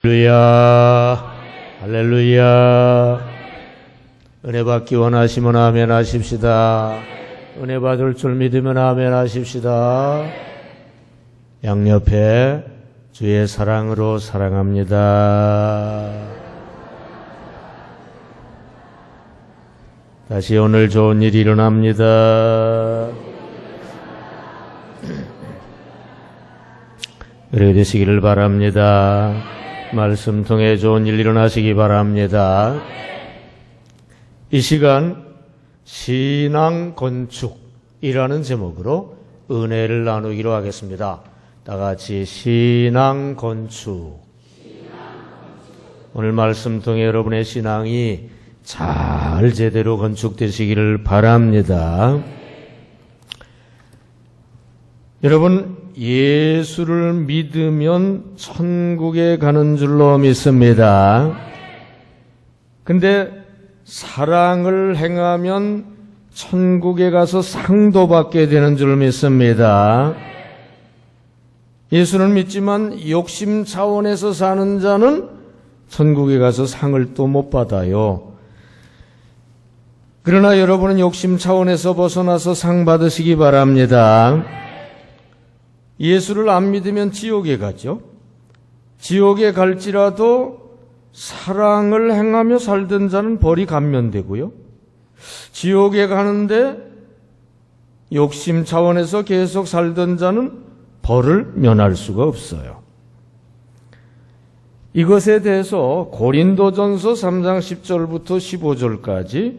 할렐루야, 할렐루야. 은혜 받기 원하시면 아멘 하십시다. 은혜 받을 줄 믿으면 아멘 하십시다. 양옆에 주의 사랑으로 사랑합니다. 다시 오늘 좋은 일이 일어납니다. 그렇게 되시기를 바랍니다. 말씀 통해 좋은 일 일어나시기 바랍니다. 이 시간 신앙 건축이라는 제목으로 은혜를 나누기로 하겠습니다. 다 같이 신앙 건축. 오늘 말씀 통해 여러분의 신앙이 잘 제대로 건축되시기를 바랍니다. 여러분, 예수를 믿으면 천국에 가는 줄로 믿습니다. 근데 사랑을 행하면 천국에 가서 상도 받게 되는 줄 믿습니다. 예수는 믿지만 욕심 차원에서 사는 자는 천국에 가서 상을 또 못 받아요. 그러나 여러분은 욕심 차원에서 벗어나서 상 받으시기 바랍니다. 예수를 안 믿으면 지옥에 가죠. 지옥에 갈지라도 사랑을 행하며 살던 자는 벌이 감면되고요. 지옥에 가는데 욕심 차원에서 계속 살던 자는 벌을 면할 수가 없어요. 이것에 대해서 고린도전서 3장 10절부터 15절까지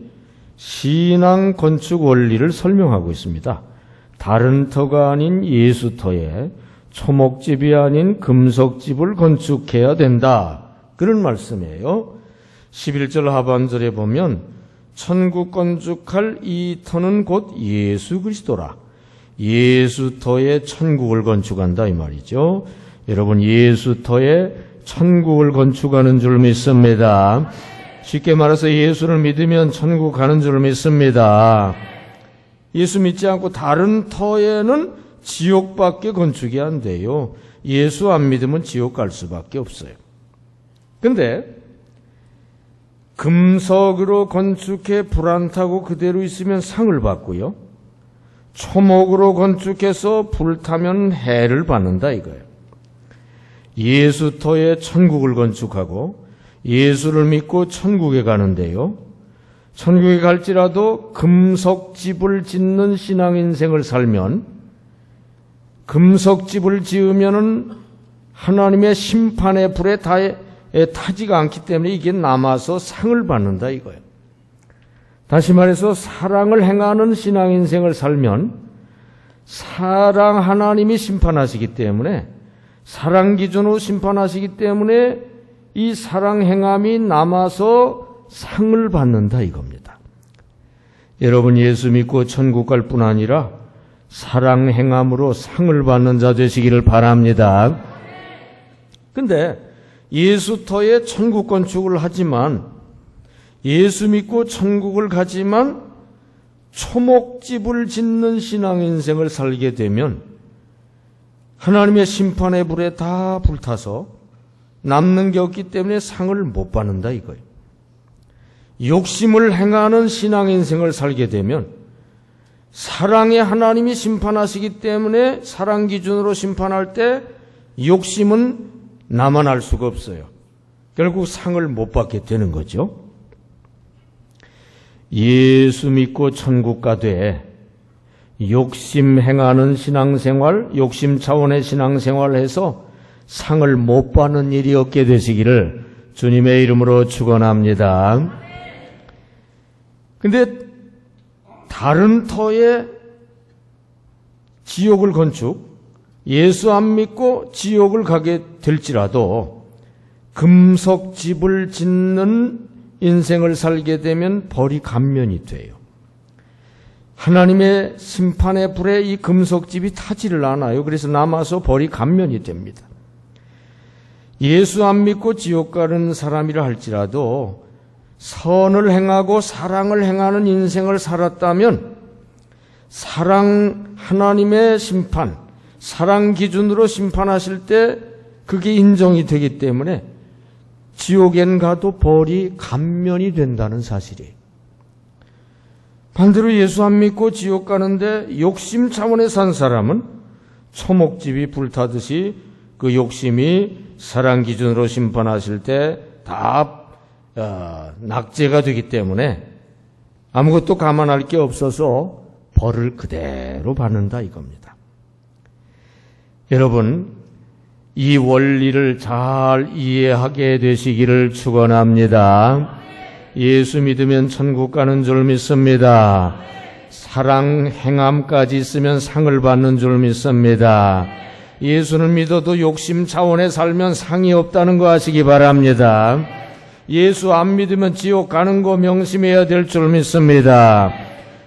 신앙 건축 원리를 설명하고 있습니다. 다른 터가 아닌 예수 터에 초목집이 아닌 금석집을 건축해야 된다. 그런 말씀이에요. 11절 하반절에 보면 천국 건축할 이 터는 곧 예수 그리스도라. 예수 터에 천국을 건축한다 이 말이죠. 여러분, 예수 터에 천국을 건축하는 줄 믿습니다. 쉽게 말해서 예수를 믿으면 천국 가는 줄 믿습니다. 예수 믿지 않고 다른 터에는 지옥밖에 건축이 안 돼요. 예수 안 믿으면 지옥 갈 수밖에 없어요. 근데 금석으로 건축해 불 안 타고 그대로 있으면 상을 받고요. 초목으로 건축해서 불 타면 해를 받는다 이거예요. 예수 터에 천국을 건축하고 예수를 믿고 천국에 가는데요. 천국에 갈지라도 금석집을 짓는 신앙인생을 살면, 금석집을 지으면은 하나님의 심판의 불에 타지가 않기 때문에 이게 남아서 상을 받는다 이거예요. 다시 말해서 사랑을 행하는 신앙인생을 살면 사랑 하나님이 심판하시기 때문에, 사랑 기준으로 심판하시기 때문에 이 사랑 행함이 남아서 상을 받는다 이겁니다. 여러분, 예수 믿고 천국 갈 뿐 아니라 사랑 행함으로 상을 받는 자 되시기를 바랍니다. 근데 예수 터에 천국 건축을 하지만, 예수 믿고 천국을 가지만 초목집을 짓는 신앙 인생을 살게 되면 하나님의 심판의 불에 다 불타서 남는 게 없기 때문에 상을 못 받는다 이거예요. 욕심을 행하는 신앙 인생을 살게 되면 사랑의 하나님이 심판하시기 때문에 사랑 기준으로 심판할 때 욕심은 남아날 수가 없어요. 결국 상을 못 받게 되는 거죠. 예수 믿고 천국 가되 욕심 행하는 신앙생활, 욕심 차원의 신앙생활을 해서 상을 못 받는 일이 없게 되시기를 주님의 이름으로 축원합니다. 근데 다른 터에 지옥을 건축, 예수 안 믿고 지옥을 가게 될지라도 금석집을 짓는 인생을 살게 되면 벌이 감면이 돼요. 하나님의 심판의 불에 이 금석집이 타지를 않아요. 그래서 남아서 벌이 감면이 됩니다. 예수 안 믿고 지옥 가는 사람이라 할지라도 선을 행하고 사랑을 행하는 인생을 살았다면 사랑 하나님의 심판, 사랑 기준으로 심판하실 때 그게 인정이 되기 때문에 지옥엔 가도 벌이 감면이 된다는 사실이에요. 반대로 예수 안 믿고 지옥 가는데 욕심 차원에 산 사람은 초목집이 불타듯이 그 욕심이 사랑 기준으로 심판하실 때 다 낙제가 되기 때문에 아무것도 감안할 게 없어서 벌을 그대로 받는다 이겁니다. 여러분, 이 원리를 잘 이해하게 되시기를 축원합니다. 예수 믿으면 천국 가는 줄 믿습니다. 사랑 행함까지 있으면 상을 받는 줄 믿습니다. 예수를 믿어도 욕심 차원에 살면 상이 없다는 거 아시기 바랍니다. 예수 안 믿으면 지옥 가는 거 명심해야 될 줄 믿습니다.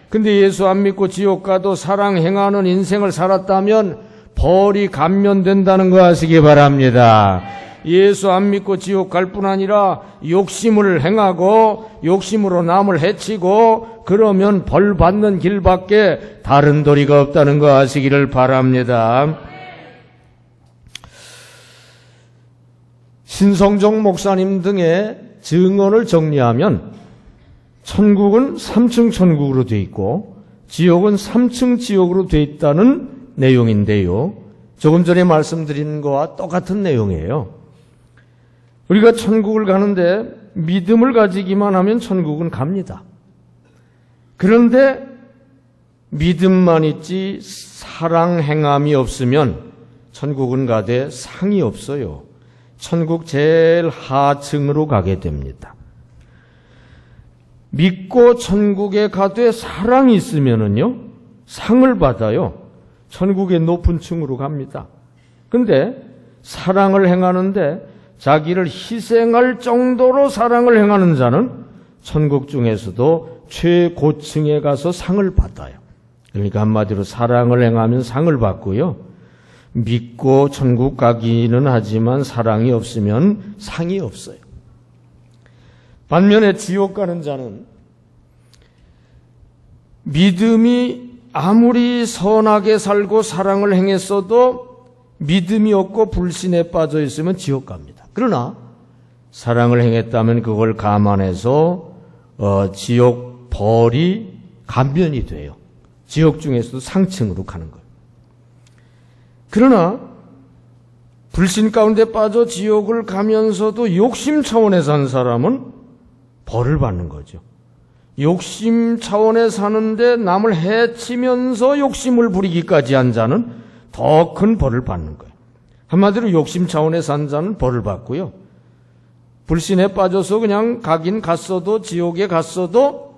근데 예수 안 믿고 지옥 가도 사랑 행하는 인생을 살았다면 벌이 감면된다는 거 아시기 바랍니다. 예수 안 믿고 지옥 갈 뿐 아니라 욕심을 행하고 욕심으로 남을 해치고 그러면 벌 받는 길밖에 다른 도리가 없다는 거 아시기를 바랍니다. 신성종 목사님 등의 증언을 정리하면 천국은 3층 천국으로 돼 있고 지옥은 3층 지옥으로 돼 있다는 내용인데요. 조금 전에 말씀드린 거와 똑같은 내용이에요. 우리가 천국을 가는데 믿음을 가지기만 하면 천국은 갑니다. 그런데 믿음만 있지 사랑 행함이 없으면 천국은 가되 상이 없어요. 천국 제일 하층으로 가게 됩니다. 믿고 천국에 가되 사랑이 있으면은요, 상을 받아요. 천국의 높은 층으로 갑니다. 근데 사랑을 행하는데 자기를 희생할 정도로 사랑을 행하는 자는 천국 중에서도 최고층에 가서 상을 받아요. 그러니까 한마디로 사랑을 행하면 상을 받고요. 믿고 천국 가기는 하지만 사랑이 없으면 상이 없어요. 반면에 지옥 가는 자는 믿음이 아무리 선하게 살고 사랑을 행했어도 믿음이 없고 불신에 빠져 있으면 지옥 갑니다. 그러나 사랑을 행했다면 그걸 감안해서 지옥 벌이 감면이 돼요. 지옥 중에서도 상층으로 가는 거예요. 그러나 불신 가운데 빠져 지옥을 가면서도 욕심 차원에 산 사람은 벌을 받는 거죠. 욕심 차원에 사는데 남을 해치면서 욕심을 부리기까지 한 자는 더 큰 벌을 받는 거예요. 한마디로 욕심 차원에 산 자는 벌을 받고요. 불신에 빠져서 그냥 가긴 갔어도 지옥에 갔어도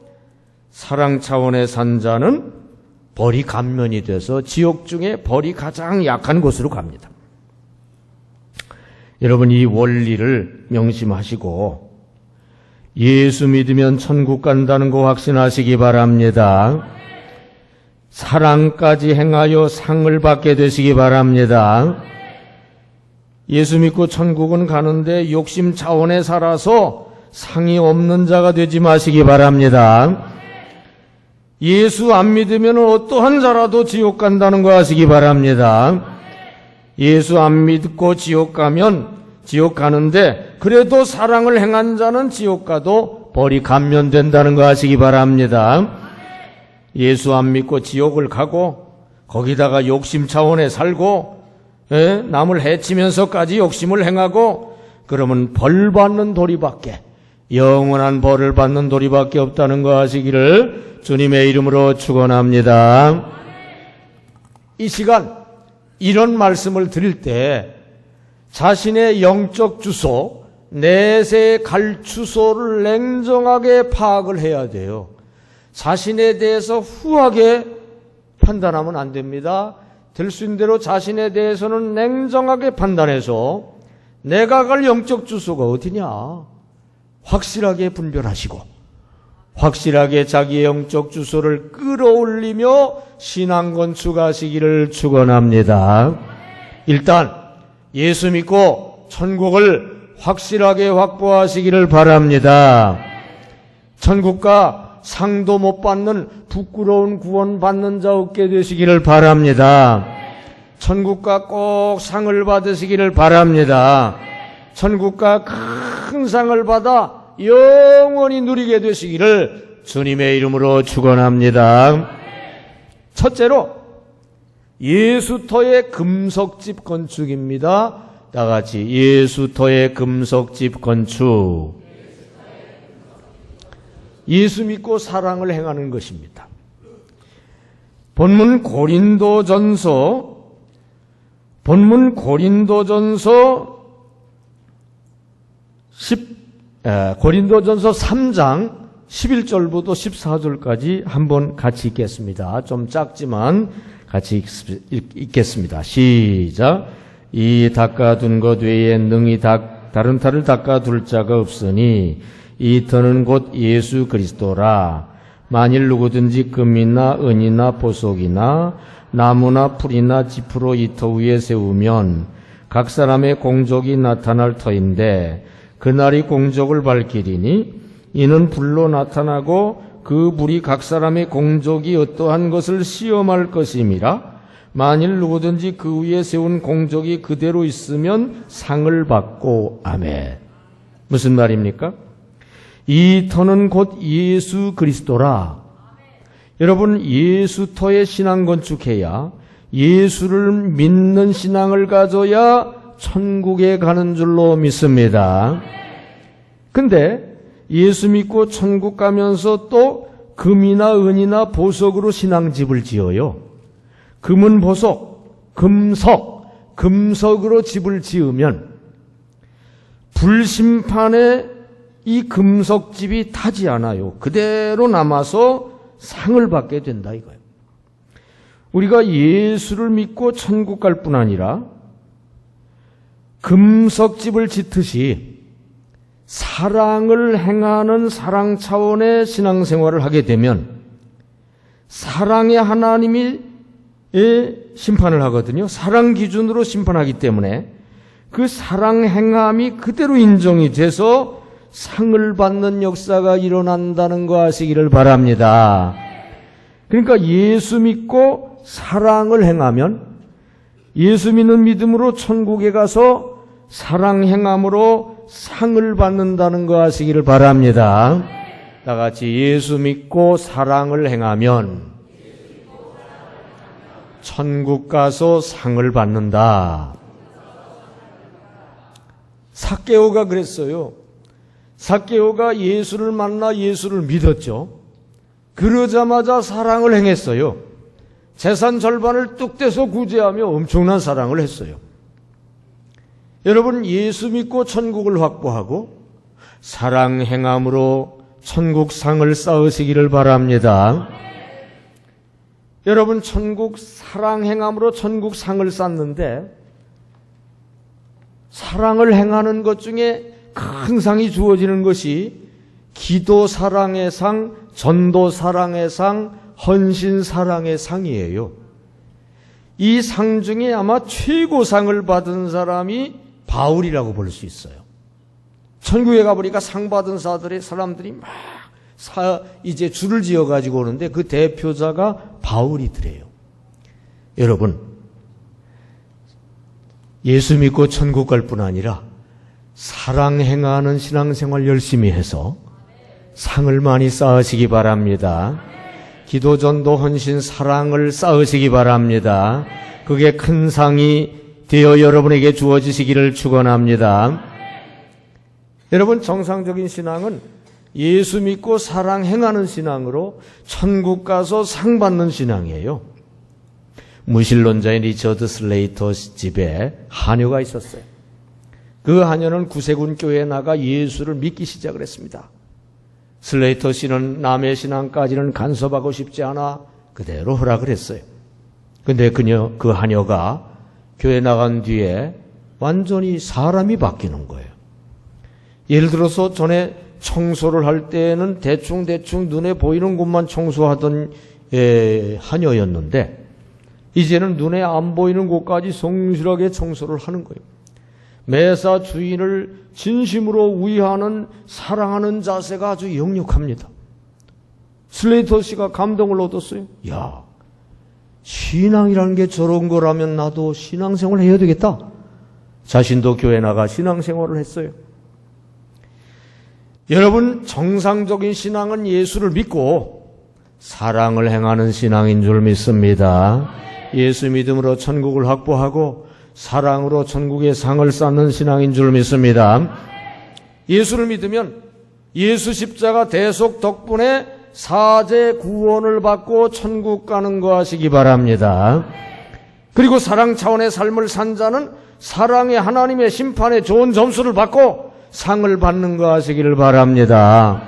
사랑 차원에 산 자는 벌이 감면이 돼서 지옥 중에 벌이 가장 약한 곳으로 갑니다. 여러분, 이 원리를 명심하시고 예수 믿으면 천국 간다는 거 확신하시기 바랍니다. 사랑까지 행하여 상을 받게 되시기 바랍니다. 예수 믿고 천국은 가는데 욕심 차원에 살아서 상이 없는 자가 되지 마시기 바랍니다. 예수 안 믿으면 어떠한 자라도 지옥 간다는 거 아시기 바랍니다. 예수 안 믿고 지옥 가면 지옥 가는데 그래도 사랑을 행한 자는 지옥 가도 벌이 감면된다는 거 아시기 바랍니다. 예수 안 믿고 지옥을 가고 거기다가 욕심 차원에 살고 남을 해치면서까지 욕심을 행하고 그러면 벌 받는 도리밖에, 영원한 벌을 받는 도리밖에 없다는 거 아시기를 주님의 이름으로 축원합니다. 이 시간 이런 말씀을 드릴 때 자신의 영적 주소, 내세에 갈 주소를 냉정하게 파악을 해야 돼요. 자신에 대해서 후하게 판단하면 안 됩니다. 될 수 있는 대로 자신에 대해서는 냉정하게 판단해서 내가 갈 영적 주소가 어디냐 확실하게 분별하시고 확실하게 자기의 영적 주소를 끌어올리며 신앙 건축하시기를 축원합니다. 일단 예수 믿고 천국을 확실하게 확보하시기를 바랍니다. 천국과 상도 못 받는 부끄러운 구원 받는 자 없게 되시기를 바랍니다. 천국과 꼭 상을 받으시기를 바랍니다. 천국과 큰 큰 상을 받아 영원히 누리게 되시기를 주님의 이름으로 축원합니다. 첫째로 예수터의 금석집 건축입니다. 다 같이 예수터의 금석집 건축. 예수 믿고 사랑을 행하는 것입니다. 본문 고린도전서 3장 11절부터 14절까지 한번 같이 읽겠습니다. 좀 작지만 같이 읽겠습니다. 시작. 이 닦아둔 것 외에 능히 다른 터를 닦아둘 자가 없으니 이 터는 곧 예수 그리스도라. 만일 누구든지 금이나 은이나 보석이나 나무나 풀이나 지프로 이 터 위에 세우면 각 사람의 공적이 나타날 터인데 그날이 공적을 밝히리니 이는 불로 나타나고 그 불이 각 사람의 공적이 어떠한 것을 시험할 것임이라. 만일 누구든지 그 위에 세운 공적이 그대로 있으면 상을 받고. 아멘. 무슨 말입니까? 이 터는 곧 예수 그리스도라. 여러분, 예수터의 신앙 건축해야, 예수를 믿는 신앙을 가져야 천국에 가는 줄로 믿습니다. 근데 예수 믿고 천국 가면서 또 금이나 은이나 보석으로 신앙집을 지어요. 금은 보석, 금석으로 집을 지으면 불심판에 이 금석집이 타지 않아요. 그대로 남아서 상을 받게 된다 이거예요. 우리가 예수를 믿고 천국 갈 뿐 아니라 금석집을 짓듯이 사랑을 행하는 사랑 차원의 신앙생활을 하게 되면 사랑의 하나님이 심판을 하거든요. 사랑 기준으로 심판하기 때문에 그 사랑 행함이 그대로 인정이 돼서 상을 받는 역사가 일어난다는 거 아시기를 바랍니다. 그러니까 예수 믿고 사랑을 행하면 예수 믿는 믿음으로 천국에 가서 사랑 행함으로 상을 받는다는 거 아시기를 바랍니다. 다 같이 예수 믿고 사랑을 행하면 천국 가서 상을 받는다. 삭개오가 그랬어요. 삭개오가 예수를 만나 예수를 믿었죠. 그러자마자 사랑을 행했어요. 재산 절반을 뚝 떼서 구제하며 엄청난 사랑을 했어요. 여러분, 예수 믿고 천국을 확보하고 사랑 행함으로 천국상을 쌓으시기를 바랍니다. 여러분, 천국 사랑 행함으로 천국상을 쌓는데 사랑을 행하는 것 중에 큰 상이 주어지는 것이 기도 사랑의 상, 전도 사랑의 상, 헌신 사랑의 상이에요. 이 상 중에 아마 최고상을 받은 사람이 바울이라고 볼 수 있어요. 천국에 가보니까 상 받은 사람들이 막 이제 줄을 지어 가지고 오는데 그 대표자가 바울이더래요. 여러분, 예수 믿고 천국 갈 뿐 아니라 사랑 행하는 신앙생활 열심히 해서 상을 많이 쌓으시기 바랍니다. 기도, 전도, 헌신, 사랑을 쌓으시기 바랍니다. 그게 큰 상이 되어 여러분에게 주어지시기를 축원합니다. 여러분, 정상적인 신앙은 예수 믿고 사랑 행하는 신앙으로 천국 가서 상 받는 신앙이에요. 무신론자인 리처드 슬레이터 집에 하녀가 있었어요. 그 하녀는 구세군 교회에 나가 예수를 믿기 시작을 했습니다. 슬레이터 씨는 남의 신앙까지는 간섭하고 싶지 않아 그대로 허락을 했어요. 근데 그 하녀가 교회 나간 뒤에 완전히 사람이 바뀌는 거예요. 예를 들어서 전에 청소를 할 때는 대충 눈에 보이는 곳만 청소하던 하녀였는데 이제는 눈에 안 보이는 곳까지 성실하게 청소를 하는 거예요. 매사 주인을 진심으로 위하는 사랑하는 자세가 아주 역력합니다. 슬레이터 씨가 감동을 얻었어요. 야, 신앙이라는 게 저런 거라면 나도 신앙생활을 해야 되겠다. 자신도 교회 나가 신앙생활을 했어요. 여러분, 정상적인 신앙은 예수를 믿고 사랑을 행하는 신앙인 줄 믿습니다. 예수 믿음으로 천국을 확보하고 사랑으로 천국의 상을 쌓는 신앙인 줄 믿습니다. 예수를 믿으면 예수 십자가 대속 덕분에 사제 구원을 받고 천국 가는 거 하시기 바랍니다. 그리고 사랑 차원의 삶을 산 자는 사랑의 하나님의 심판에 좋은 점수를 받고 상을 받는 거 하시기를 바랍니다.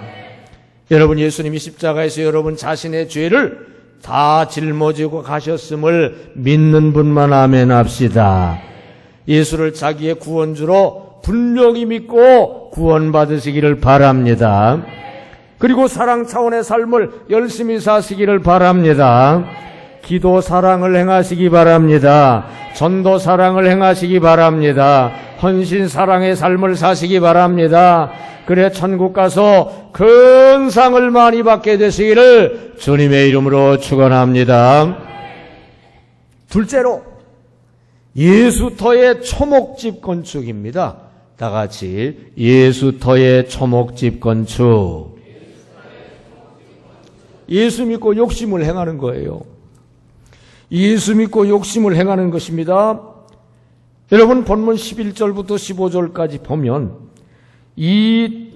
여러분, 예수님이 십자가에서 여러분 자신의 죄를 다 짊어지고 가셨음을 믿는 분만 아멘 합시다. 예수를 자기의 구원주로 분명히 믿고 구원받으시기를 바랍니다. 그리고 사랑 차원의 삶을 열심히 사시기를 바랍니다. 기도 사랑을 행하시기 바랍니다. 전도 사랑을 행하시기 바랍니다. 헌신 사랑의 삶을 사시기 바랍니다. 그래 천국 가서 큰 상을 많이 받게 되시기를 주님의 이름으로 축원합니다. 둘째로 예수터의 초목집 건축입니다. 다 같이 예수터의 초목집 건축. 예수 믿고 욕심을 행하는 거예요. 예수 믿고 욕심을 행하는 것입니다. 여러분, 본문 11절부터 15절까지 보면 이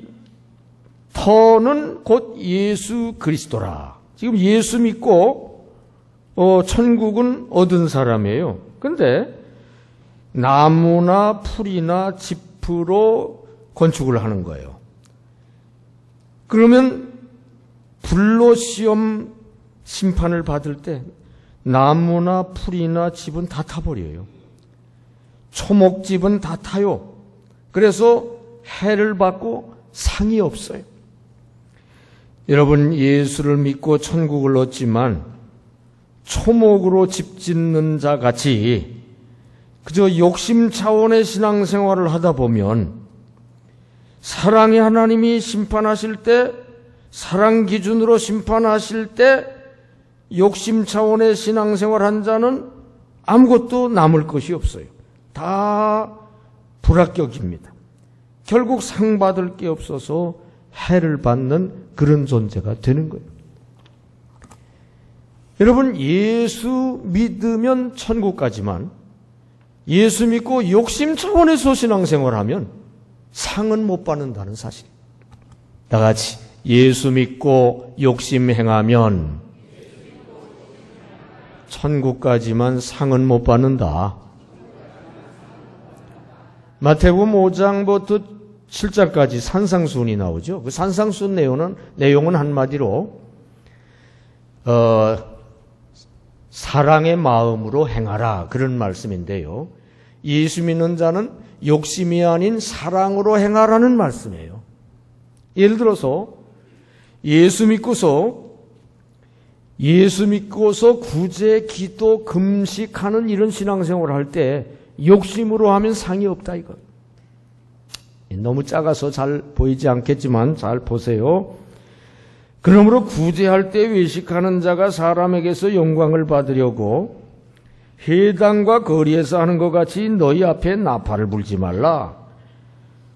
터는 곧 예수 그리스도라. 지금 예수 믿고 천국은 얻은 사람이에요. 근데 나무나 풀이나 짚으로 건축을 하는 거예요. 그러면 불로 시험 심판을 받을 때 나무나 풀이나 집은 다 타버려요. 초목집은 다 타요. 그래서 해를 받고 상이 없어요. 여러분, 예수를 믿고 천국을 얻지만 초목으로 집 짓는 자 같이 그저 욕심 차원의 신앙생활을 하다 보면 사랑의 하나님이 심판하실 때, 사랑 기준으로 심판하실 때 욕심 차원의 신앙생활 한 자는 아무것도 남을 것이 없어요. 다 불합격입니다. 결국 상 받을 게 없어서 해를 받는 그런 존재가 되는 거예요. 여러분, 예수 믿으면 천국 가지만 예수 믿고 욕심 차원에서 신앙생활하면 상은 못 받는다는 사실. 다 같이 예수 믿고 욕심 행하면 천국 가지만 상은 못 받는다. 마태복음 5장부터 7장까지 산상수훈이 나오죠. 그 산상수훈 내용은 한마디로 사랑의 마음으로 행하라, 그런 말씀인데요. 예수 믿는 자는 욕심이 아닌 사랑으로 행하라는 말씀이에요. 예를 들어서 예수 믿고서 구제, 기도, 금식하는 이런 신앙생활을 할 때 욕심으로 하면 상이 없다 이거. 너무 작아서 잘 보이지 않겠지만 잘 보세요. 그러므로 구제할 때 외식하는 자가 사람에게서 영광을 받으려고 회당과 거리에서 하는 것 같이 너희 앞에 나팔을 불지 말라.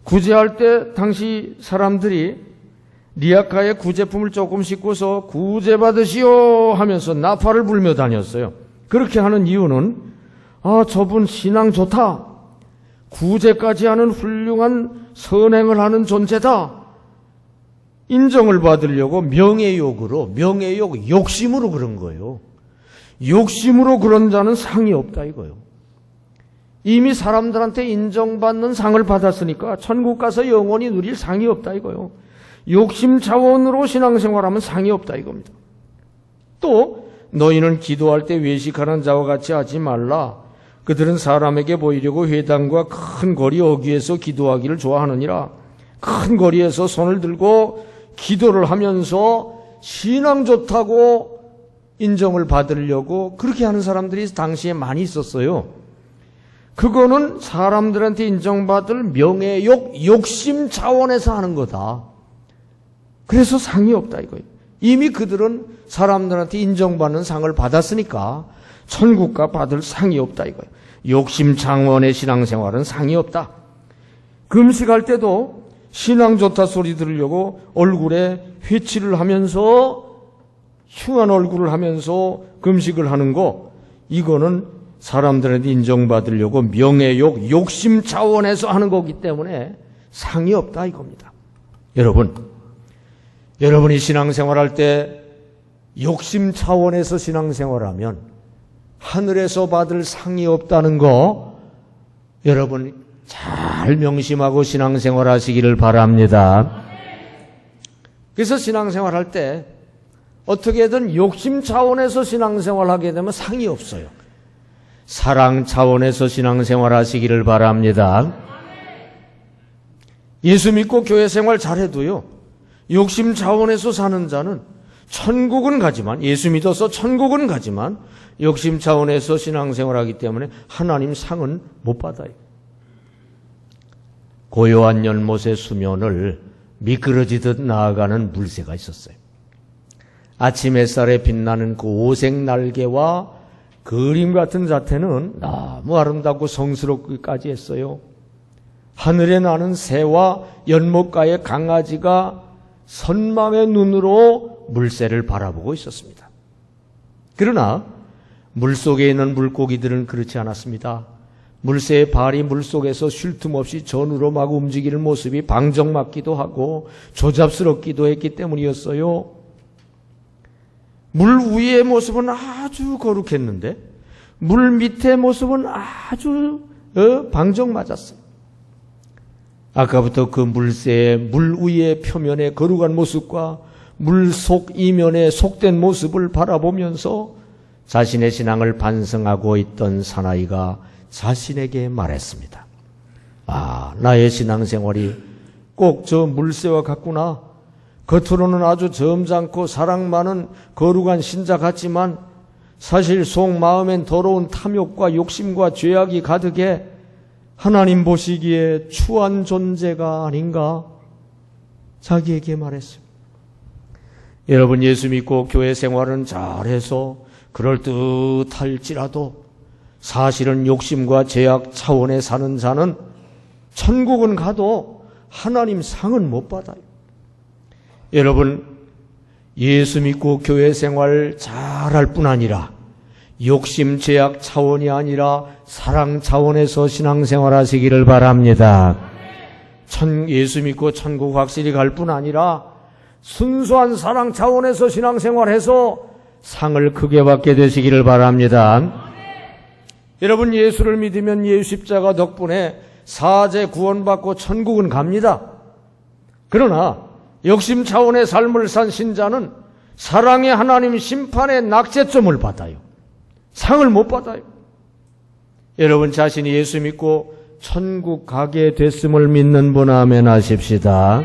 구제할 때 당시 사람들이 리아카의 구제품을 조금 싣고서 구제받으시오 하면서 나팔을 불며 다녔어요. 그렇게 하는 이유는 저분 신앙 좋다. 구제까지 하는 훌륭한 선행을 하는 존재다. 인정을 받으려고 욕심으로 그런 거예요. 욕심으로 그런 자는 상이 없다 이거예요. 이미 사람들한테 인정받는 상을 받았으니까 천국 가서 영원히 누릴 상이 없다 이거예요. 욕심 차원으로 신앙생활하면 상이 없다 이겁니다. 또 너희는 기도할 때 외식하는 자와 같이 하지 말라. 그들은 사람에게 보이려고 회당과 큰 거리 어귀에서 기도하기를 좋아하느니라. 큰 거리에서 손을 들고 기도를 하면서 신앙 좋다고 인정을 받으려고 그렇게 하는 사람들이 당시에 많이 있었어요. 그거는 사람들한테 인정받을 명예욕, 욕심 차원에서 하는 거다. 그래서 상이 없다 이거예요. 이미 그들은 사람들한테 인정받는 상을 받았으니까 천국가 받을 상이 없다 이거예요. 욕심 차원의 신앙생활은 상이 없다. 금식할 때도 신앙 좋다 소리 들으려고 얼굴에 회치를 하면서 흉한 얼굴을 하면서 금식을 하는 거, 이거는 사람들한테 인정받으려고 명예욕, 욕심 차원에서 하는 거기 때문에 상이 없다 이겁니다. 여러분이 신앙생활할 때 욕심 차원에서 신앙생활하면 하늘에서 받을 상이 없다는 거 여러분 잘 명심하고 신앙생활 하시기를 바랍니다. 그래서 신앙생활할 때 어떻게든 욕심 차원에서 신앙생활 하게 되면 상이 없어요. 사랑 차원에서 신앙생활 하시기를 바랍니다. 예수 믿고 교회 생활 잘해도요, 욕심 차원에서 사는 자는 천국은 가지만, 예수 믿어서 천국은 가지만 욕심 차원에서 신앙생활 하기 때문에 하나님 상은 못 받아요. 고요한 연못의 수면을 미끄러지듯 나아가는 물새가 있었어요. 아침 햇살에 빛나는 그 오색 날개와 그림 같은 자태는 너무 아름답고 성스럽기까지 했어요. 하늘에 나는 새와 연못가의 강아지가 선망의 눈으로 물새를 바라보고 있었습니다. 그러나 물속에 있는 물고기들은 그렇지 않았습니다. 물새의 발이 물속에서 쉴 틈 없이 전으로 막 움직이는 모습이 방정맞기도 하고 조잡스럽기도 했기 때문이었어요. 물 위의 모습은 아주 거룩했는데 물 밑의 모습은 아주 방정맞았어요. 아까부터 그 물새의 물 위의 표면의 거룩한 모습과 물 속 이면의 속된 모습을 바라보면서 자신의 신앙을 반성하고 있던 사나이가 자신에게 말했습니다. 나의 신앙생활이 꼭 저 물새와 같구나. 겉으로는 아주 점잖고 사랑 많은 거룩한 신자 같지만 사실 속 마음엔 더러운 탐욕과 욕심과 죄악이 가득해 하나님 보시기에 추한 존재가 아닌가? 자기에게 말했어요. 여러분, 예수 믿고 교회 생활은 잘해서 그럴듯할지라도 사실은 욕심과 죄악 차원에 사는 자는 천국은 가도 하나님 상은 못 받아요. 여러분, 예수 믿고 교회 생활 잘할 뿐 아니라 욕심, 죄악 차원이 아니라 사랑 차원에서 신앙생활 하시기를 바랍니다. 예수 믿고 천국 확실히 갈 뿐 아니라 순수한 사랑 차원에서 신앙생활해서 상을 크게 받게 되시기를 바랍니다. 여러분, 예수를 믿으면 예수 십자가 덕분에 사죄 구원받고 천국은 갑니다. 그러나 욕심 차원의 삶을 산 신자는 사랑의 하나님 심판의 낙제점을 받아요. 상을 못 받아요. 여러분 자신이 예수 믿고 천국 가게 됐음을 믿는 분 아멘 하십시다.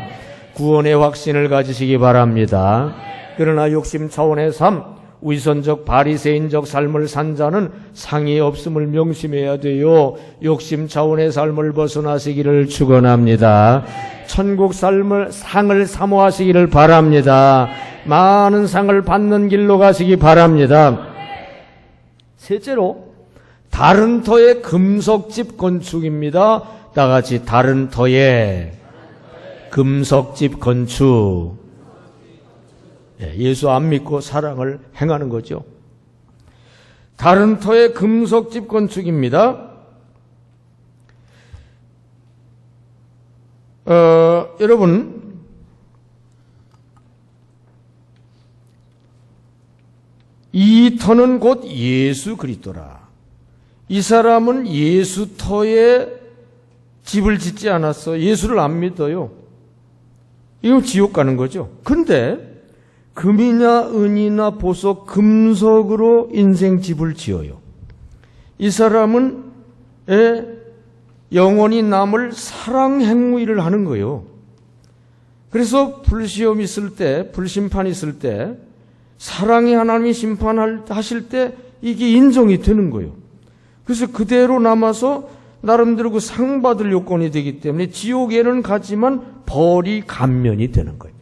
구원의 확신을 가지시기 바랍니다. 그러나 욕심 차원의 삶, 위선적 바리새인적 삶을 산 자는 상이 없음을 명심해야 돼요. 욕심 차원의 삶을 벗어나시기를 축원합니다. 천국 삶을 상을 사모하시기를 바랍니다. 많은 상을 받는 길로 가시기 바랍니다. 셋째로 다른 터의 금석집 건축입니다. 다 같이 다른 터의 금석집 건축. 예수 안 믿고 사랑을 행하는 거죠. 다른 터의 금석집 건축입니다. 여러분, 이 터는 곧 예수 그리스도라. 이 사람은 예수 터에 집을 짓지 않았어. 예수를 안 믿어요. 이거 지옥 가는 거죠. 근데 금이나 은이나 보석, 금속으로 인생 집을 지어요. 이 사람은 영원히 남을 사랑 행위를 하는 거예요. 그래서 불시험 있을 때, 불심판 있을 때, 사랑의 하나님이 심판하실 때 이게 인정이 되는 거예요. 그래서 그대로 남아서 나름대로 그 상 받을 요건이 되기 때문에 지옥에는 가지만 벌이 감면이 되는 거예요.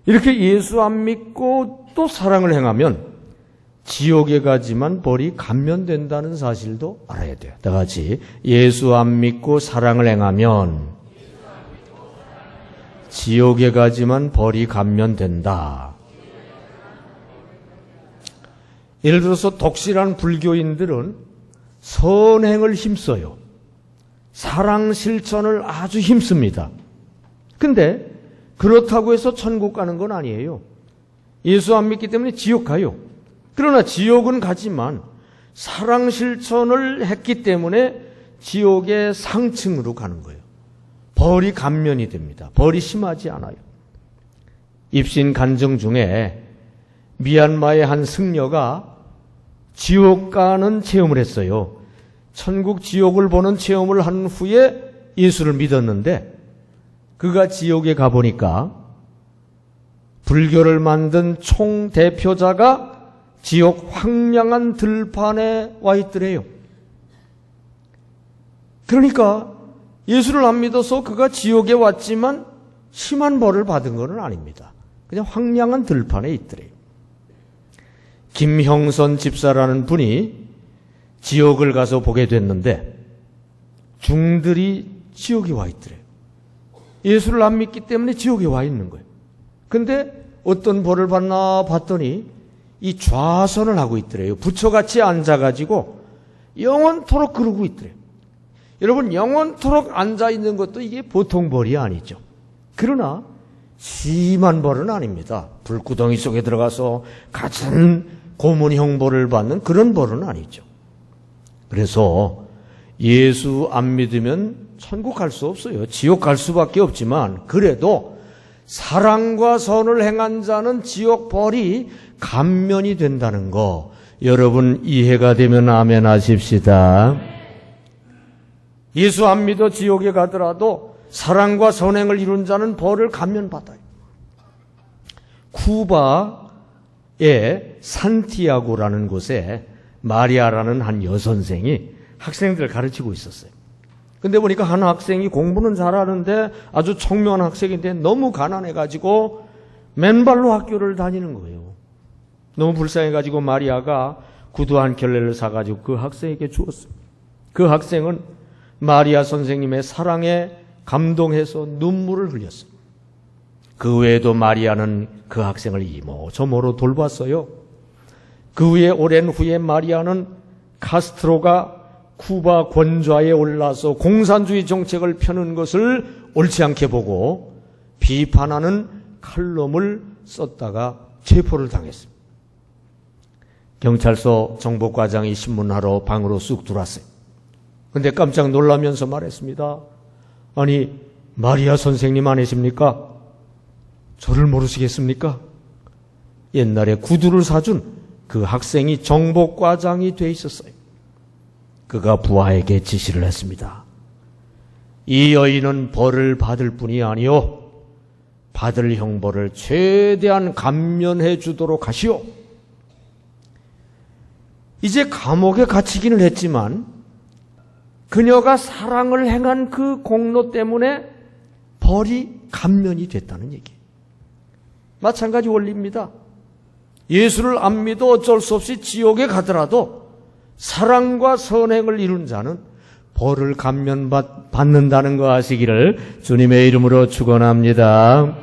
이렇게 예수 안 믿고 또 사랑을 행하면 지옥에 가지만 벌이 감면된다는 사실도 알아야 돼요. 다 같이 예수 안 믿고 사랑을 행하면 지옥에 가지만 벌이 감면된다. 예를 들어서 독실한 불교인들은 선행을 힘써요. 사랑 실천을 아주 힘씁니다. 근데 그렇다고 해서 천국 가는 건 아니에요. 예수 안 믿기 때문에 지옥 가요. 그러나 지옥은 가지만 사랑 실천을 했기 때문에 지옥의 상층으로 가는 거예요. 벌이 감면이 됩니다. 벌이 심하지 않아요. 입신 간증 중에 미얀마의 한 승려가 지옥 가는 체험을 했어요. 천국 지옥을 보는 체험을 한 후에 예수를 믿었는데 그가 지옥에 가보니까 불교를 만든 총대표자가 지옥 황량한 들판에 와 있더래요. 그러니까 예수를 안 믿어서 그가 지옥에 왔지만 심한 벌을 받은 것은 아닙니다. 그냥 황량한 들판에 있더래요. 김형선 집사라는 분이 지옥을 가서 보게 됐는데 중들이 지옥에 와 있더래요. 예수를 안 믿기 때문에 지옥에 와 있는 거예요. 근데 어떤 벌을 받나 봤더니 이 좌선을 하고 있더래요. 부처같이 앉아가지고 영원토록 그러고 있더래요. 여러분, 영원토록 앉아있는 것도 이게 보통 벌이 아니죠. 그러나 심한 벌은 아닙니다. 불구덩이 속에 들어가서 같은 고문형 벌을 받는 그런 벌은 아니죠. 그래서 예수 안 믿으면 천국 갈 수 없어요. 지옥 갈 수밖에 없지만 그래도 사랑과 선을 행한 자는 지옥 벌이 감면이 된다는 거 여러분 이해가 되면 아멘 하십시다. 예수 안 믿어 지옥에 가더라도 사랑과 선행을 이룬 자는 벌을 감면받아요. 쿠바의 산티아고라는 곳에 마리아라는 한 여선생이 학생들을 가르치고 있었어요. 근데 보니까 한 학생이 공부는 잘하는데 아주 청명한 학생인데 너무 가난해가지고 맨발로 학교를 다니는 거예요. 너무 불쌍해가지고 마리아가 구두 한 켤레를 사가지고 그 학생에게 주었어요. 그 학생은 마리아 선생님의 사랑에 감동해서 눈물을 흘렸어요. 그 외에도 마리아는 그 학생을 이모저모로 돌봤어요. 그 후에 오랜 후에 마리아는 카스트로가 쿠바 권좌에 올라서 공산주의 정책을 펴는 것을 옳지 않게 보고 비판하는 칼럼을 썼다가 체포를 당했습니다. 경찰서 정보과장이 신문하러 방으로 쑥 들어왔어요. 근데 깜짝 놀라면서 말했습니다. 아니, 마리아 선생님 아니십니까? 저를 모르시겠습니까? 옛날에 구두를 사준 그 학생이 정보과장이 돼 있었어요. 그가 부하에게 지시를 했습니다. 이 여인은 벌을 받을 뿐이 아니요, 받을 형벌을 최대한 감면해 주도록 하시오. 이제 감옥에 갇히기는 했지만 그녀가 사랑을 행한 그 공로 때문에 벌이 감면이 됐다는 얘기예요. 마찬가지 원리입니다. 예수를 안 믿어 어쩔 수 없이 지옥에 가더라도 사랑과 선행을 이룬 자는 벌을 감면받는다는 거 아시기를 주님의 이름으로 축원합니다.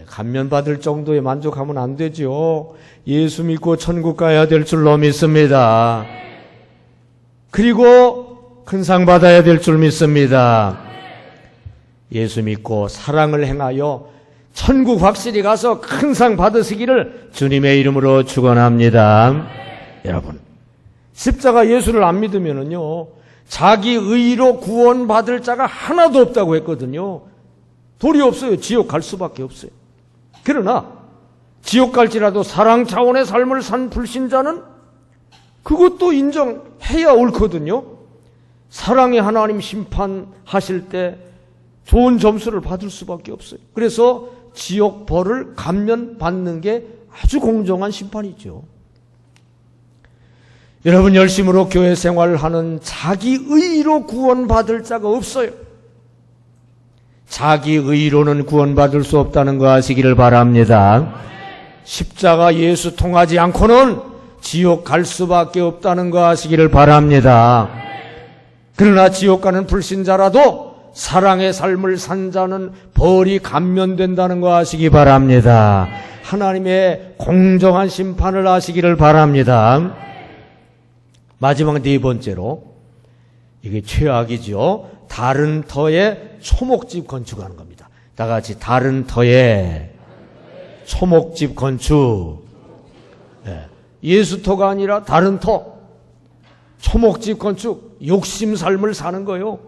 감면받을 정도에 만족하면 안 되죠. 예수 믿고 천국 가야 될 줄로 믿습니다. 그리고 큰 상 받아야 될 줄 믿습니다. 예수 믿고 사랑을 행하여 천국 확실히 가서 큰 상 받으시기를 주님의 이름으로 축원합니다. 여러분, 십자가 예수를 안 믿으면은요, 자기 의로 구원받을 자가 하나도 없다고 했거든요. 도리 없어요. 지옥 갈 수밖에 없어요. 그러나 지옥 갈지라도 사랑 차원의 삶을 산 불신자는 그것도 인정해야 옳거든요. 사랑의 하나님 심판하실 때 좋은 점수를 받을 수밖에 없어요. 그래서 지옥 벌을 감면받는 게 아주 공정한 심판이죠. 여러분, 열심으로 교회 생활을 하는 자기 의로 구원받을 자가 없어요. 자기 의로는 구원받을 수 없다는 거 아시기를 바랍니다. 십자가 예수 통하지 않고는 지옥 갈 수밖에 없다는 거 아시기를 바랍니다. 그러나 지옥 가는 불신자라도 사랑의 삶을 산 자는 벌이 감면된다는 거 아시기 바랍니다. 하나님의 공정한 심판을 아시기를 바랍니다. 마지막 네 번째로, 이게 최악이죠. 다른 터에 초목집 건축하는 겁니다. 다 같이 다른 터에 초목집 건축. 예수터가 아니라 다른 터, 초목집 건축, 욕심 삶을 사는 거예요.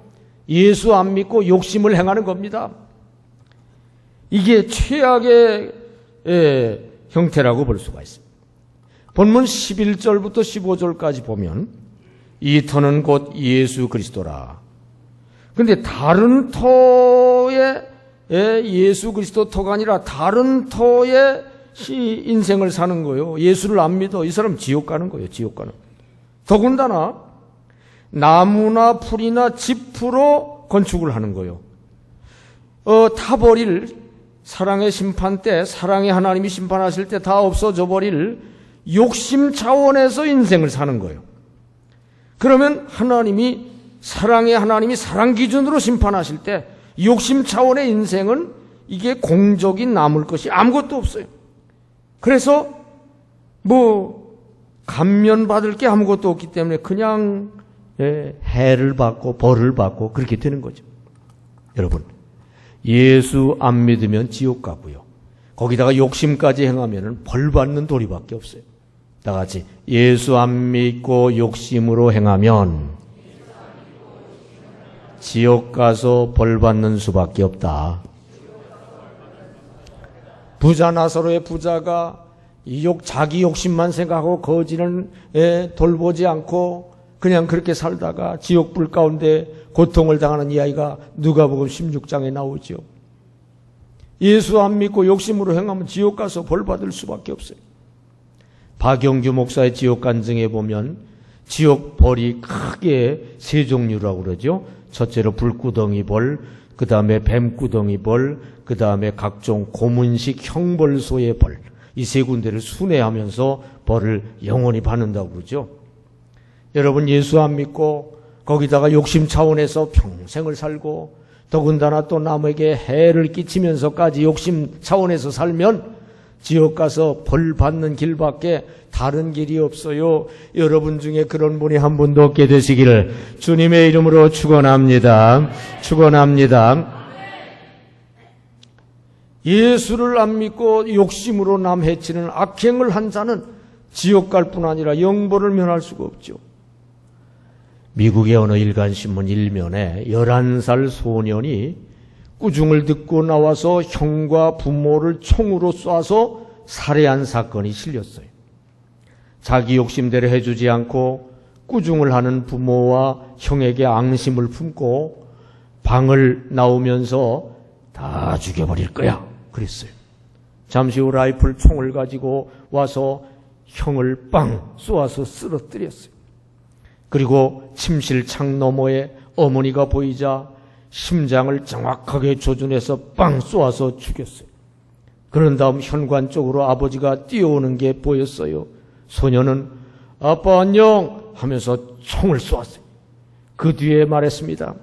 예수 안 믿고 욕심을 행하는 겁니다. 이게 최악의 형태라고 볼 수가 있습니다. 본문 11절부터 15절까지 보면 이 터는 곧 예수 그리스도라. 그런데 다른 터에 예수 그리스도 터가 아니라 다른 터에 인생을 사는 거예요. 예수를 안 믿어. 이 사람 지옥 가는 거예요. 지옥 가는. 더군다나 나무나 풀이나 짚으로 건축을 하는 거예요. 타버릴 사랑의 심판 때, 사랑의 하나님이 심판하실 때 다 없어져 버릴 욕심 차원에서 인생을 사는 거예요. 그러면 사랑의 하나님이 사랑 기준으로 심판하실 때 욕심 차원의 인생은 이게 공적이 남을 것이 아무것도 없어요. 그래서 감면받을 게 아무것도 없기 때문에 그냥 해를 받고 벌을 받고 그렇게 되는 거죠. 여러분, 예수 안 믿으면 지옥 가고요. 거기다가 욕심까지 행하면 벌 받는 도리밖에 없어요. 다 같이 예수 안 믿고 욕심으로 행하면 지옥 가서 벌 받는 수밖에 없다. 부자 나사로의 부자가 자기 욕심만 생각하고 거지는 돌보지 않고 그냥 그렇게 살다가 지옥불 가운데 고통을 당하는 이야기가 누가복음 16장에 나오죠. 예수 안 믿고 욕심으로 행하면 지옥 가서 벌 받을 수밖에 없어요. 박영규 목사의 지옥 간증에 보면 지옥 벌이 크게 세 종류라고 그러죠. 첫째로 불구덩이 벌, 그 다음에 뱀구덩이 벌, 그 다음에 각종 고문식 형벌소의 벌. 이 세 군데를 순회하면서 벌을 영원히 받는다고 그러죠. 여러분, 예수 안 믿고 거기다가 욕심 차원에서 평생을 살고 더군다나 또 남에게 해를 끼치면서까지 욕심 차원에서 살면 지옥 가서 벌 받는 길밖에 다른 길이 없어요. 여러분 중에 그런 분이 한 분도 없게 되시기를 주님의 이름으로 축원합니다. 축원합니다. 예수를 안 믿고 욕심으로 남 해치는 악행을 한 자는 지옥 갈 뿐 아니라 영벌을 면할 수가 없죠. 미국의 어느 일간신문 일면에 11살 소년이 꾸중을 듣고 나와서 형과 부모를 총으로 쏴서 살해한 사건이 실렸어요. 자기 욕심대로 해주지 않고 꾸중을 하는 부모와 형에게 앙심을 품고 방을 나오면서 다 죽여버릴 거야 그랬어요. 잠시 후 라이플 총을 가지고 와서 형을 빵 쏘아서 쓰러뜨렸어요. 그리고 침실 창 너머에 어머니가 보이자 심장을 정확하게 조준해서 빵 쏘아서 죽였어요. 그런 다음 현관 쪽으로 아버지가 뛰어오는 게 보였어요. 소녀는 아빠 안녕 하면서 총을 쏘았어요. 그 뒤에 말했습니다.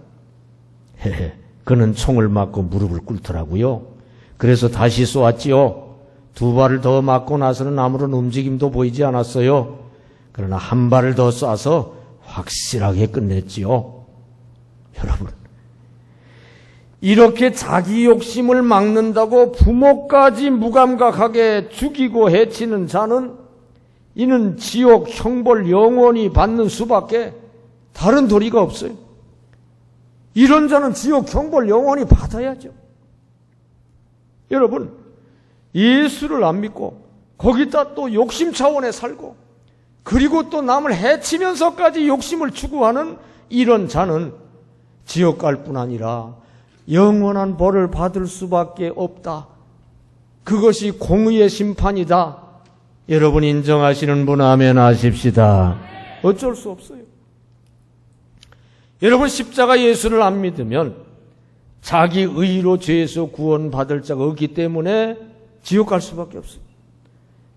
그는 총을 맞고 무릎을 꿇더라고요. 그래서 다시 쏘았지요. 2발을 더 맞고 나서는 아무런 움직임도 보이지 않았어요. 그러나 1발을 더 쏴서 확실하게 끝냈지요. 여러분, 이렇게 자기 욕심을 막는다고 부모까지 무감각하게 죽이고 해치는 자는 이는 지옥 형벌 영원히 받는 수밖에 다른 도리가 없어요. 이런 자는 지옥 형벌 영원히 받아야죠. 여러분, 예수를 안 믿고 거기다 또 욕심 차원에 살고 그리고 또 남을 해치면서까지 욕심을 추구하는 이런 자는 지옥 갈 뿐 아니라 영원한 벌을 받을 수밖에 없다. 그것이 공의의 심판이다. 여러분 인정하시는 분 아멘 하십시다. 어쩔 수 없어요. 여러분, 십자가 예수를 안 믿으면 자기 의로 죄에서 구원받을 자가 없기 때문에 지옥 갈 수밖에 없어요.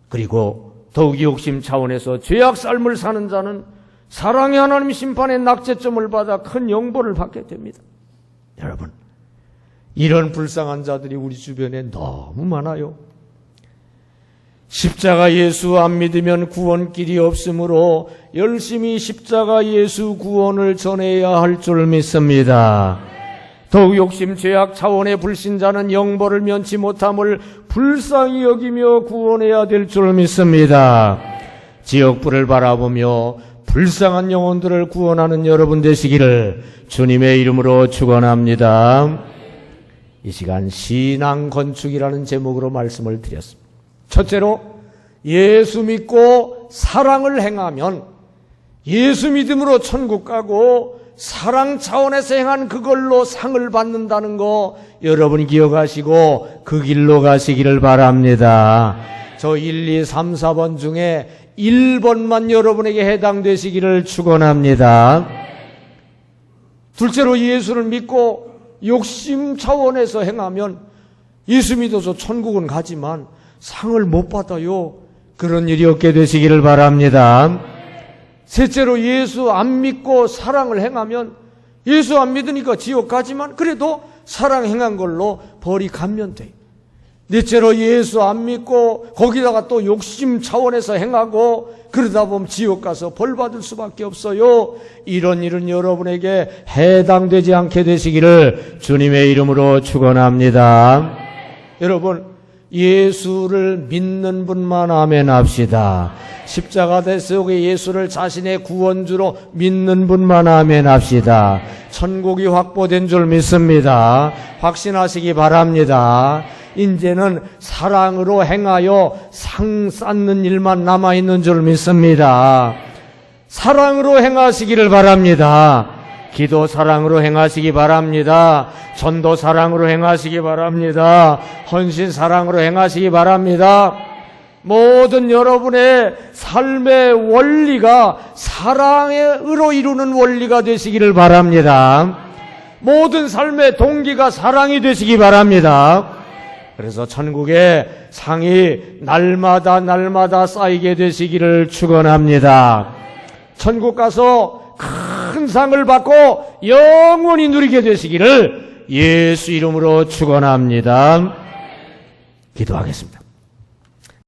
그리고 더욱이 욕심 차원에서 죄악 삶을 사는 자는 사랑의 하나님 심판의 낙제점을 받아 큰 영벌을 받게 됩니다. 여러분, 이런 불쌍한 자들이 우리 주변에 너무 많아요. 십자가 예수 안 믿으면 구원길이 없으므로 열심히 십자가 예수 구원을 전해야 할 줄 믿습니다. 더욱 욕심, 죄악 차원의 불신자는 영벌을 면치 못함을 불쌍히 여기며 구원해야 될 줄 믿습니다. 지옥불을 바라보며 불쌍한 영혼들을 구원하는 여러분 되시기를 주님의 이름으로 축원합니다. 이 시간 신앙 건축이라는 제목으로 말씀을 드렸습니다. 첫째로, 예수 믿고 사랑을 행하면 예수 믿음으로 천국 가고 사랑 차원에서 행한 그걸로 상을 받는다는 거 여러분 기억하시고 그 길로 가시기를 바랍니다. 저 1, 2, 3, 4번 중에 1번만 여러분에게 해당되시기를 축원합니다. 둘째로, 예수를 믿고 욕심 차원에서 행하면 예수 믿어서 천국은 가지만 상을 못 받아요. 그런 일이 없게 되시기를 바랍니다. 셋째로, 예수 안 믿고 사랑을 행하면 예수 안 믿으니까 지옥 가지만 그래도 사랑 행한 걸로 벌이 감면돼요. 넷째로, 예수 안 믿고 거기다가 또 욕심 차원에서 행하고 그러다 보면 지옥 가서 벌 받을 수밖에 없어요. 이런 일은 여러분에게 해당되지 않게 되시기를 주님의 이름으로 축원합니다. 여러분, 예수를 믿는 분만 아멘 합시다. 십자가 대속의 예수를 자신의 구원주로 믿는 분만 아멘 합시다. 천국이 확보된 줄 믿습니다. 확신하시기 바랍니다. 이제는 사랑으로 행하여 상 쌓는 일만 남아있는 줄 믿습니다. 사랑으로 행하시기를 바랍니다. 기도 사랑으로 행하시기 바랍니다. 전도 사랑으로 행하시기 바랍니다. 헌신 사랑으로 행하시기 바랍니다. 모든 여러분의 삶의 원리가 사랑으로 이루는 원리가 되시기를 바랍니다. 모든 삶의 동기가 사랑이 되시기 바랍니다. 그래서 천국의 상이 날마다 쌓이게 되시기를 축원합니다. 천국 가서 큰 상을 받고 영원히 누리게 되시기를 예수 이름으로 축원합니다. 기도하겠습니다.